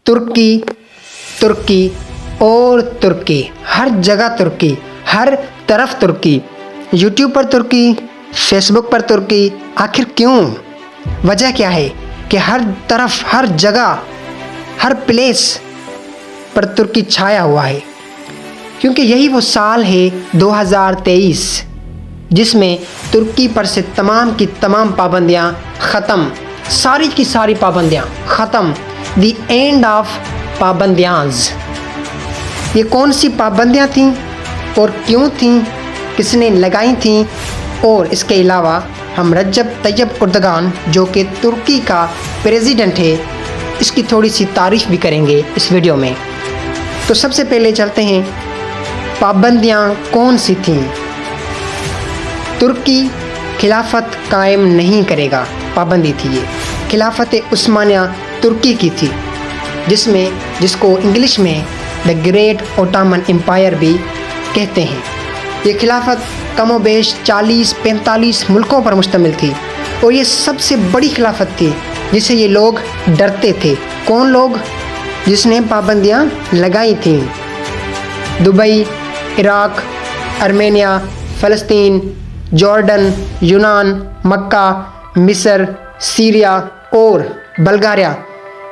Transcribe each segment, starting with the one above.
ترکی ترکی اور ترکی، ہر جگہ ترکی، ہر طرف ترکی، یوٹیوب پر ترکی، فیس بک پر ترکی۔ آخر کیوں؟ وجہ کیا ہے کہ ہر طرف، ہر جگہ، ہر پلیس پر ترکی چھایا ہوا ہے؟ کیونکہ یہی وہ سال ہے 2023 جس میں ترکی پر سے تمام کی تمام پابندیاں ختم، ساری کی ساری پابندیاں ختم، دی اینڈ آف پابندیاز۔ یہ کون سی پابندیاں تھیں اور کیوں تھیں، کس نے لگائی تھیں؟ اور اس کے علاوہ ہم رجب طیب اردگان جو کہ ترکی کا پریزیڈنٹ ہے، اس کی تھوڑی سی تعریف بھی کریں گے اس ویڈیو میں۔ تو سب سے پہلے چلتے ہیں، پابندیاں کون سی تھیں؟ ترکی خلافت قائم نہیں کرے گا، پابندی تھی یہ۔ خلافت عثمانیہ ترکی کی تھی، جس کو انگلش میں دا گریٹ اوٹامن امپائر بھی کہتے ہیں۔ یہ خلافت کم و بیش 40-45 ملکوں پر مشتمل تھی، اور یہ سب سے بڑی خلافت تھی جسے یہ لوگ ڈرتے تھے۔ کون لوگ؟ جس نے پابندیاں لگائی تھیں۔ دبئی، عراق، ارمینیا، فلسطین، جارڈن، یونان، مکہ، مصر، سیریا اور بلغاریہ،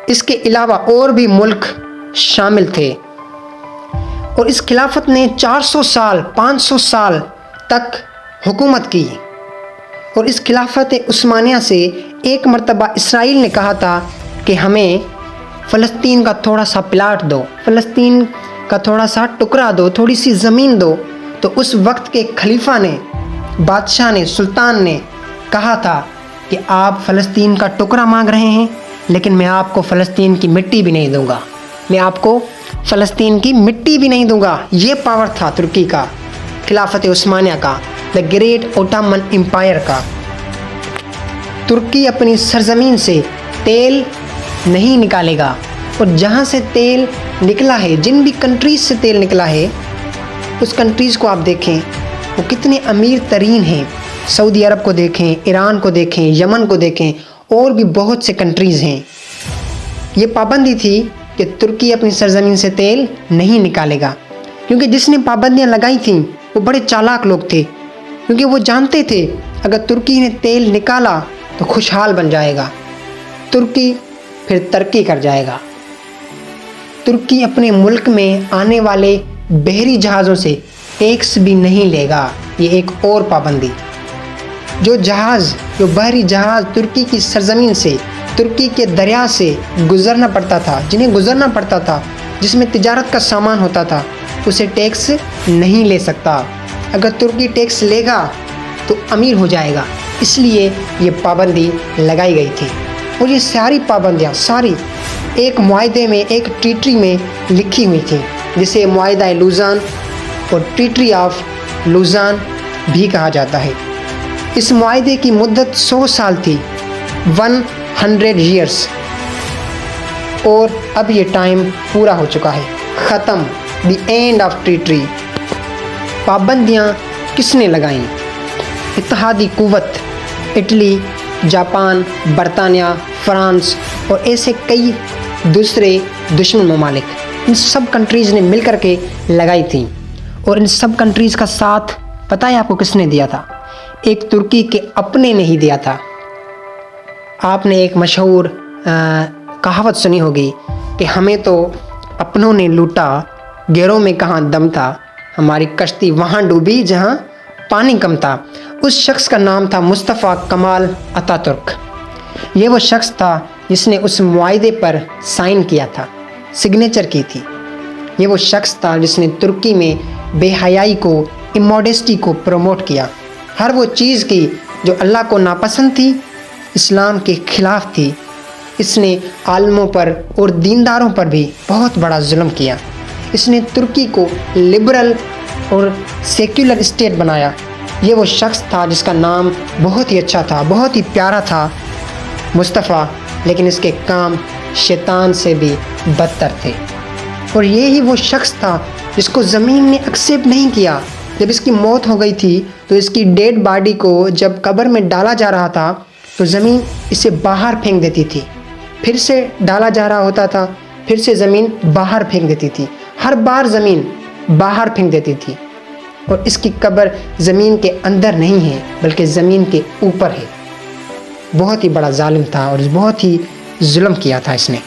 اس کے علاوہ اور بھی ملک شامل تھے۔ اور اس خلافت نے 400 سال، 500 سال تک حکومت کی۔ اور اس خلافت عثمانیہ سے ایک مرتبہ اسرائیل نے کہا تھا کہ ہمیں فلسطین کا تھوڑا سا پلاٹ دو، فلسطین کا تھوڑا سا ٹکڑا دو، تھوڑی سی زمین دو۔ تو اس وقت کے خلیفہ نے، بادشاہ نے، سلطان نے کہا تھا کہ آپ فلسطین کا ٹکڑا مانگ رہے ہیں، لیکن میں آپ کو فلسطین کی مٹی بھی نہیں دوں گا، میں آپ کو فلسطین کی مٹی بھی نہیں دوں گا۔ یہ پاور تھا ترکی کا، خلافت عثمانیہ کا، دا گریٹ اوٹامن امپائر کا۔ ترکی اپنی سرزمین سے تیل نہیں نکالے گا، اور جہاں سے تیل نکلا ہے، جن بھی کنٹریز سے تیل نکلا ہے، اس کنٹریز کو آپ دیکھیں وہ کتنے امیر ترین ہیں۔ سعودی عرب کو دیکھیں، ایران کو دیکھیں، یمن کو دیکھیں، اور بھی بہت سے کنٹریز ہیں۔ یہ پابندی تھی کہ ترکی اپنی سرزمین سے تیل نہیں نکالے گا، کیونکہ جس نے پابندیاں لگائی تھیں وہ بڑے چالاک لوگ تھے، کیونکہ وہ جانتے تھے اگر ترکی نے تیل نکالا تو خوشحال بن جائے گا، ترکی پھر ترقی کر جائے گا۔ ترکی اپنے ملک میں آنے والے بحری جہازوں سے ٹیکس بھی نہیں لے گا۔ یہ ایک اور پابندی، جو بحری جہاز ترکی کی سرزمین سے، ترکی کے دریا سے گزرنا پڑتا تھا، جنہیں گزرنا پڑتا تھا، جس میں تجارت کا سامان ہوتا تھا، اسے ٹیکس نہیں لے سکتا۔ اگر ترکی ٹیکس لے گا تو امیر ہو جائے گا، اس لیے یہ پابندی لگائی گئی تھی۔ اور یہ ساری پابندیاں ساری ایک معاہدے میں، ایک ٹریٹی میں لکھی ہوئی تھیں، جسے معاہدہ لوزان اور ٹریٹی آف لوزان بھی کہا جاتا ہے۔ اس معاہدے کی مدت 100 سال تھی، 100 ایئرس، اور اب یہ ٹائم پورا ہو چکا ہے، ختم، دی اینڈ آف ٹریٹی۔ پابندیاں کس نے لگائیں؟ اتحادی قوت، اٹلی، جاپان، برطانیہ، فرانس اور ایسے کئی دوسرے دشمن ممالک، ان سب کنٹریز نے مل کر کے لگائی تھیں۔ اور ان سب کنٹریز کا ساتھ پتہ ہے آپ کو کس نے دیا تھا؟ ایک ترکی کے اپنے نے ہی دیا تھا۔ آپ نے ایک مشہور کہاوت سنی ہوگی کہ ہمیں تو اپنوں نے لوٹا، غیروں میں کہاں دم تھا، ہماری کشتی وہاں ڈوبی جہاں پانی کم تھا۔ اس شخص کا نام تھا مصطفیٰ کمال اتا ترک۔ یہ وہ شخص تھا جس نے اس معاہدے پر سائن کیا تھا، سگنیچر کی تھی۔ یہ وہ شخص تھا جس نے ترکی میں بے حیائی کو، اموڈیسٹی کو پروموٹ کیا، ہر وہ چیز کی جو اللہ کو ناپسند تھی، اسلام کے خلاف تھی۔ اس نے عالموں پر اور دینداروں پر بھی بہت بڑا ظلم کیا۔ اس نے ترکی کو لبرل اور سیکولر اسٹیٹ بنایا۔ یہ وہ شخص تھا جس کا نام بہت ہی اچھا تھا، بہت ہی پیارا تھا، مصطفیٰ، لیکن اس کے کام شیطان سے بھی بدتر تھے۔ اور یہی وہ شخص تھا جس کو زمین نے ایکسیپٹ نہیں کیا۔ جب اس کی موت ہو گئی تھی تو اس کی ڈیڈ باڈی کو جب قبر میں ڈالا جا رہا تھا تو زمین اسے باہر پھینک دیتی تھی، پھر سے ڈالا جا رہا ہوتا تھا، پھر سے زمین باہر پھینک دیتی تھی، ہر بار زمین باہر پھینک دیتی تھی، اور اس کی قبر زمین کے اندر نہیں ہے بلکہ زمین کے اوپر ہے۔ بہت ہی بڑا ظالم تھا اور بہت ہی ظلم کیا تھا اس نے۔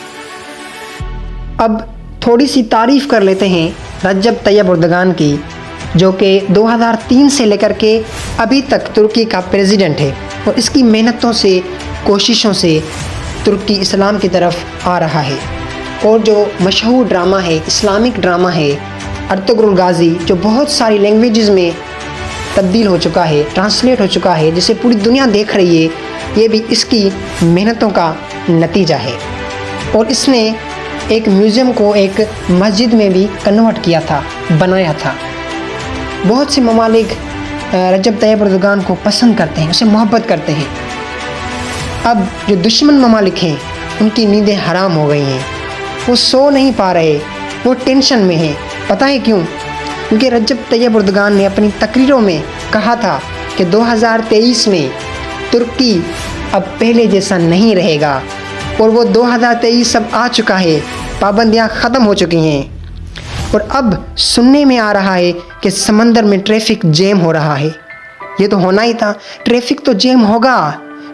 اب تھوڑی سی تعریف کر لیتے ہیں رجب طیب اردگان کی، جو کہ 2003 سے لے کر کے ابھی تک ترکی کا پریزیڈنٹ ہے، اور اس کی محنتوں سے، کوششوں سے ترکی اسلام کی طرف آ رہا ہے۔ اور جو مشہور ڈرامہ ہے، اسلامک ڈرامہ ہے ارطغرل غازی، جو بہت ساری لینگویجز میں تبدیل ہو چکا ہے، ٹرانسلیٹ ہو چکا ہے، جسے پوری دنیا دیکھ رہی ہے، یہ بھی اس کی محنتوں کا نتیجہ ہے۔ اور اس نے ایک میوزیم کو ایک مسجد میں بھی کنورٹ کیا تھا، بنایا تھا۔ بہت سے ممالک رجب طیب اردگان کو پسند کرتے ہیں، اسے محبت کرتے ہیں۔ اب جو دشمن ممالک ہیں ان کی نیندیں حرام ہو گئی ہیں، وہ سو نہیں پا رہے، وہ ٹینشن میں ہیں۔ پتہ ہے کیوں؟ کیونکہ رجب طیب اردگان نے اپنی تقریروں میں کہا تھا کہ 2023 میں ترکی اب پہلے جیسا نہیں رہے گا، اور وہ 2023 اب آ چکا ہے، پابندیاں ختم ہو چکی ہیں۔ اور اب سننے میں آ رہا ہے کہ سمندر میں ٹریفک جیم ہو رہا ہے۔ یہ تو ہونا ہی تھا، ٹریفک تو جیم ہوگا،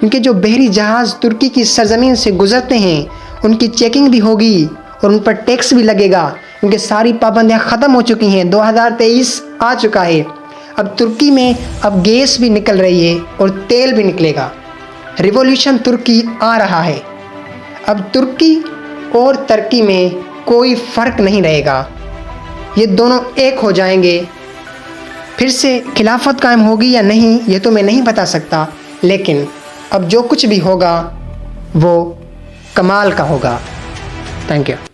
کیونکہ جو بحری جہاز ترکی کی سرزمین سے گزرتے ہیں ان کی چیکنگ بھی ہوگی اور ان پر ٹیکس بھی لگے گا، کیونکہ ساری پابندیاں ختم ہو چکی ہیں۔ 2023 آ چکا ہے، اب ترکی میں اب گیس بھی نکل رہی ہے اور تیل بھی نکلے گا۔ ریولیوشن ترکی آ رہا ہے۔ اب ترکی اور ترکی میں کوئی فرق نہیں رہے گا، یہ دونوں ایک ہو جائیں گے۔ پھر سے خلافت قائم ہوگی یا نہیں یہ تو میں نہیں بتا سکتا، لیکن اب جو کچھ بھی ہوگا وہ کمال کا ہوگا۔ Thank you.